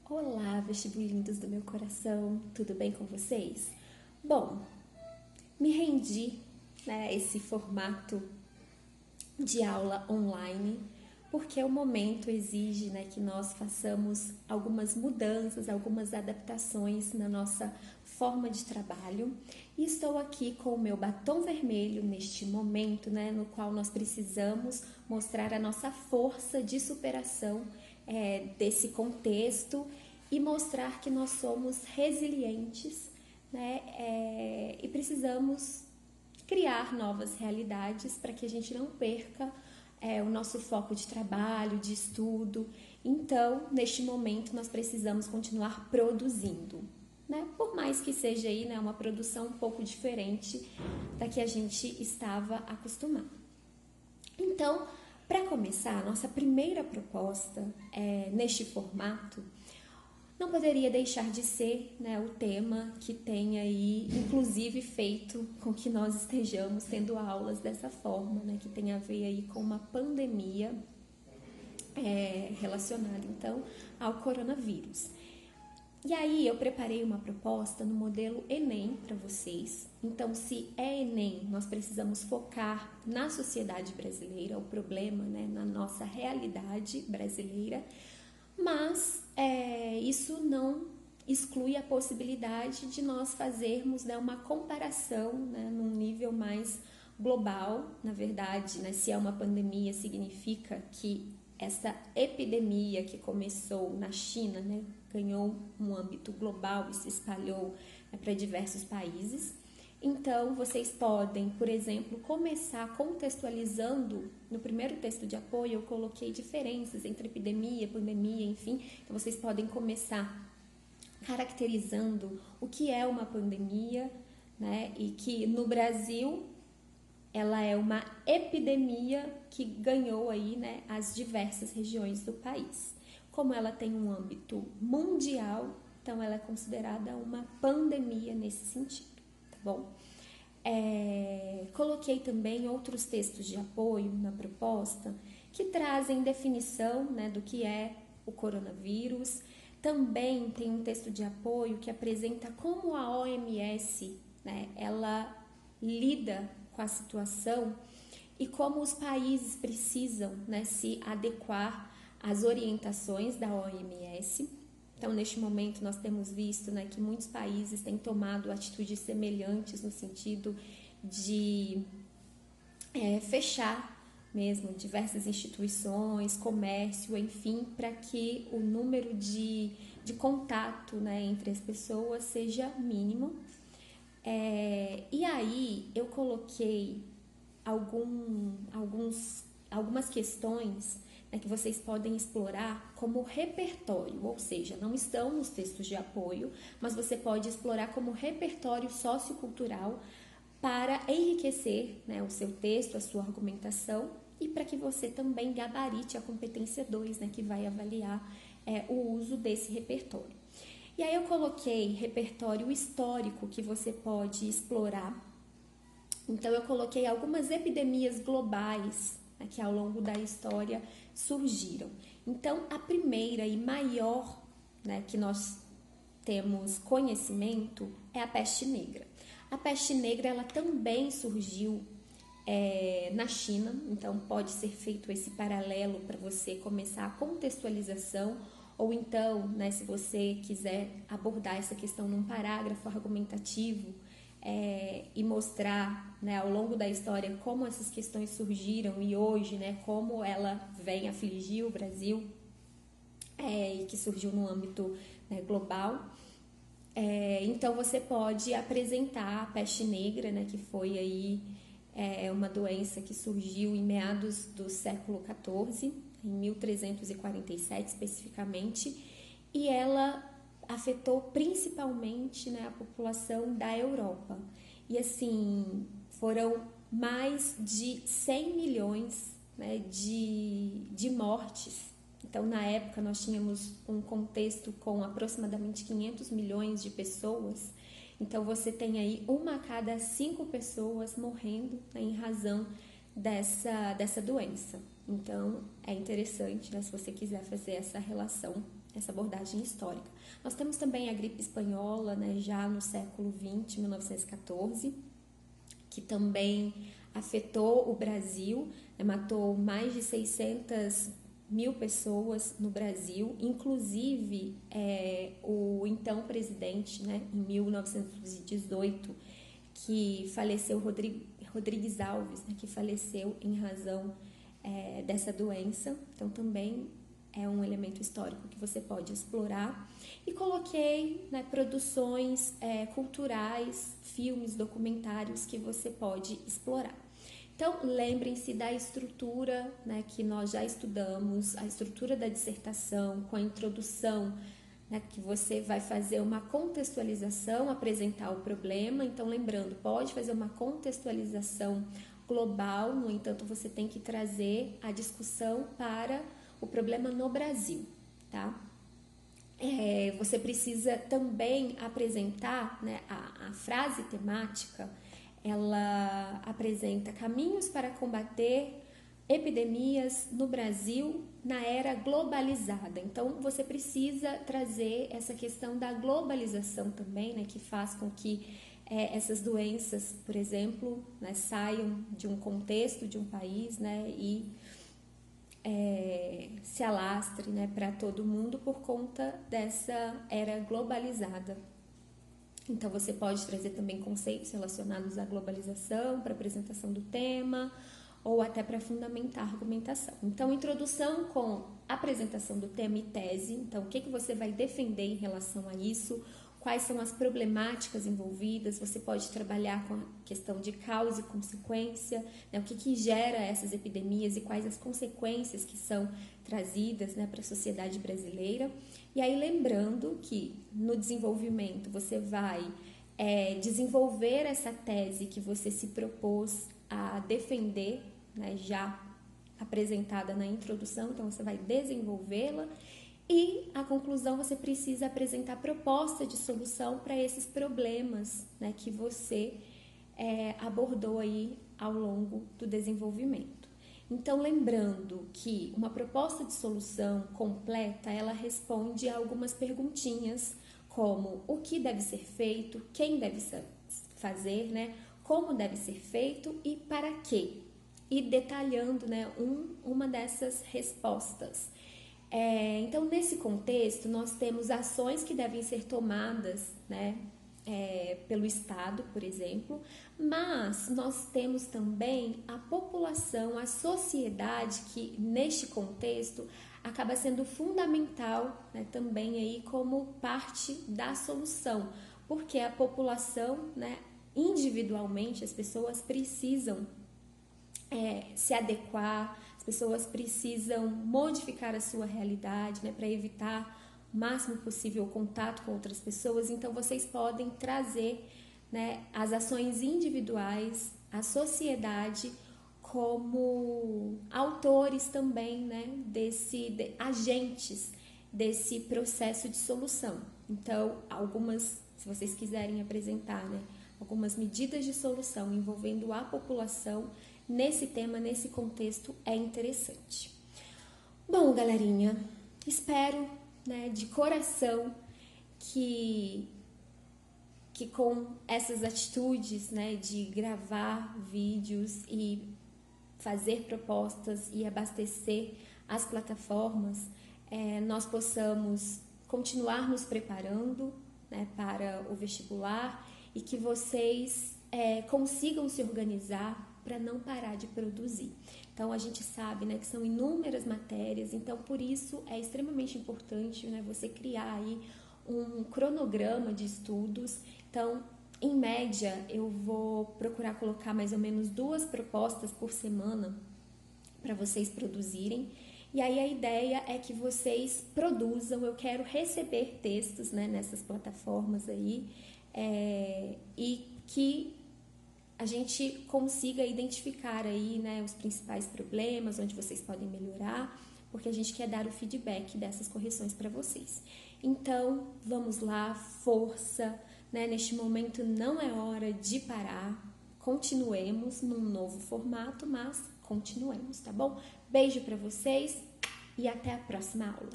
Olá, vestibulindos do meu coração, tudo bem com vocês? Bom, me rendi, a esse formato de aula online, porque o momento exige, que nós façamos algumas mudanças, algumas adaptações na nossa forma de trabalho. E estou aqui com o meu batom vermelho neste momento, no qual nós precisamos mostrar a nossa força de superação desse contexto e mostrar que nós somos resilientes, e precisamos criar novas realidades para que a gente não perca o nosso foco de trabalho, de estudo. Então, neste momento, nós precisamos continuar produzindo, por mais que seja aí, uma produção um pouco diferente da que a gente estava acostumado. Então, para começar, a nossa primeira proposta neste formato não poderia deixar de ser o tema que tem aí, inclusive, feito com que nós estejamos tendo aulas dessa forma, que tem a ver aí com uma pandemia relacionada, então, ao coronavírus. E aí eu preparei uma proposta no modelo Enem para vocês. Então, se é Enem, nós precisamos focar na sociedade brasileira, o problema, na nossa realidade brasileira, mas isso não exclui a possibilidade de nós fazermos uma comparação num nível mais global. Na verdade, se é uma pandemia, significa que essa epidemia que começou na China, ganhou um âmbito global e se espalhou para diversos países. Então, vocês podem, por exemplo, começar contextualizando. No primeiro texto de apoio eu coloquei diferenças entre epidemia, pandemia, enfim. Então, vocês podem começar caracterizando o que é uma pandemia, e que no Brasil ela é uma epidemia que ganhou aí, as diversas regiões do país. Como ela tem um âmbito mundial, então ela é considerada uma pandemia nesse sentido, tá bom? Coloquei também outros textos de apoio na proposta que trazem definição do que é o coronavírus. Também tem um texto de apoio que apresenta como a OMS, ela lida com a situação e como os países precisam se adequar às orientações da OMS. Então, neste momento, nós temos visto que muitos países têm tomado atitudes semelhantes no sentido de fechar mesmo diversas instituições, comércio, enfim, para que o número de contato entre as pessoas seja mínimo. E aí eu coloquei algumas questões que vocês podem explorar como repertório, ou seja, não estão nos textos de apoio, mas você pode explorar como repertório sociocultural para enriquecer o seu texto, a sua argumentação, e para que você também gabarite a competência 2, que vai avaliar o uso desse repertório. E aí eu coloquei repertório histórico que você pode explorar. Então eu coloquei algumas epidemias globais que ao longo da história surgiram. Então a primeira e maior que nós temos conhecimento é a peste negra. A peste negra ela também surgiu na China, então pode ser feito esse paralelo para você começar a contextualização, ou então, se você quiser abordar essa questão num parágrafo argumentativo e mostrar ao longo da história como essas questões surgiram e hoje, como ela vem afligir o Brasil e que surgiu no âmbito global. Então você pode apresentar a peste negra, que foi aí uma doença que surgiu em meados do século XIV, em 1347 especificamente, e ela afetou principalmente a população da Europa. E assim, foram mais de 100 milhões de mortes. Então, na época, nós tínhamos um contexto com aproximadamente 500 milhões de pessoas. Então, você tem aí 1 a cada 5 pessoas morrendo em razão dessa doença. Então, é interessante, né, se você quiser fazer essa relação, essa abordagem histórica. Nós temos também a gripe espanhola, né, já no século XX, 1914, que também afetou o Brasil, né, matou mais de 600 mil pessoas no Brasil, inclusive o então presidente, né, em 1918, que faleceu, Rodrigues Alves, né, que faleceu em razão dessa doença. Então também é um elemento histórico que você pode explorar. E coloquei, né, produções culturais, filmes, documentários que você pode explorar. Então, lembrem-se da estrutura, né, que nós já estudamos, a estrutura da dissertação, com a introdução, né, que você vai fazer uma contextualização, apresentar o problema. Então, lembrando, pode fazer uma contextualização global, no entanto, você tem que trazer a discussão para o problema no Brasil, tá? Você precisa também apresentar, né, a frase temática, ela apresenta caminhos para combater epidemias no Brasil na era globalizada. Então, você precisa trazer essa questão da globalização também, né, que faz com que essas doenças, por exemplo, né, saiam de um contexto de um país, né, e se alastre, né, para todo mundo por conta dessa era globalizada. Então, você pode trazer também conceitos relacionados à globalização para apresentação do tema ou até para fundamentar a argumentação. Então, introdução com apresentação do tema e tese. Então, o que você vai defender em relação a isso? Quais são as problemáticas envolvidas? Você pode trabalhar com a questão de causa e consequência, né? O que gera essas epidemias e quais as consequências que são trazidas, né, para a sociedade brasileira. E aí, lembrando que no desenvolvimento você vai desenvolver essa tese que você se propôs a defender, né, já apresentada na introdução, então você vai desenvolvê-la. E a conclusão, você precisa apresentar proposta de solução para esses problemas, né, que você abordou aí ao longo do desenvolvimento. Então, lembrando que uma proposta de solução completa, ela responde a algumas perguntinhas, como o que deve ser feito, quem deve fazer, né, como deve ser feito e para quê. E detalhando, né, uma dessas respostas. Então, nesse contexto, nós temos ações que devem ser tomadas, né, pelo Estado, por exemplo, mas nós temos também a população, a sociedade, que neste contexto acaba sendo fundamental, né, também aí como parte da solução, porque a população, né, individualmente, as pessoas precisam se adequar, as pessoas precisam modificar a sua realidade, né, para evitar o máximo possível o contato com outras pessoas. Então, vocês podem trazer, né, as ações individuais, a sociedade, como autores também, né, agentes desse processo de solução. Então, se vocês quiserem apresentar, né, algumas medidas de solução envolvendo a população, nesse tema, nesse contexto, é interessante. Bom, galerinha, espero, né, de coração que com essas atitudes, né, de gravar vídeos e fazer propostas e abastecer as plataformas, nós possamos continuar nos preparando, né, para o vestibular e que vocês consigam se organizar para não parar de produzir. Então, a gente sabe, né, que são inúmeras matérias, então, por isso, é extremamente importante, né, você criar aí um cronograma de estudos. Então, em média, eu vou procurar colocar mais ou menos 2 propostas por semana para vocês produzirem. E aí, a ideia é que vocês produzam, eu quero receber textos, né, nessas plataformas aí, e que a gente consiga identificar aí, né, os principais problemas, onde vocês podem melhorar, porque a gente quer dar o feedback dessas correções para vocês. Então, vamos lá, força, né? Neste momento não é hora de parar, continuemos num novo formato, mas continuemos, tá bom? Beijo pra vocês e até a próxima aula.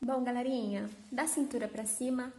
Bom, galerinha, da cintura pra cima,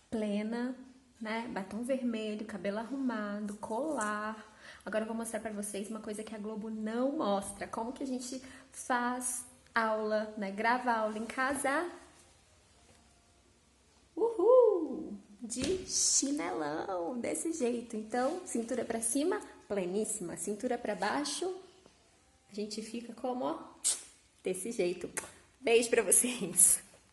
plena, né? Batom vermelho, cabelo arrumado, colar. Agora eu vou mostrar pra vocês uma coisa que a Globo não mostra. Como que a gente faz aula, né? Grava aula em casa. Uhul! De chinelão, desse jeito. Então, cintura pra cima, pleníssima. Cintura pra baixo, a gente fica como, ó, desse jeito. Beijo pra vocês!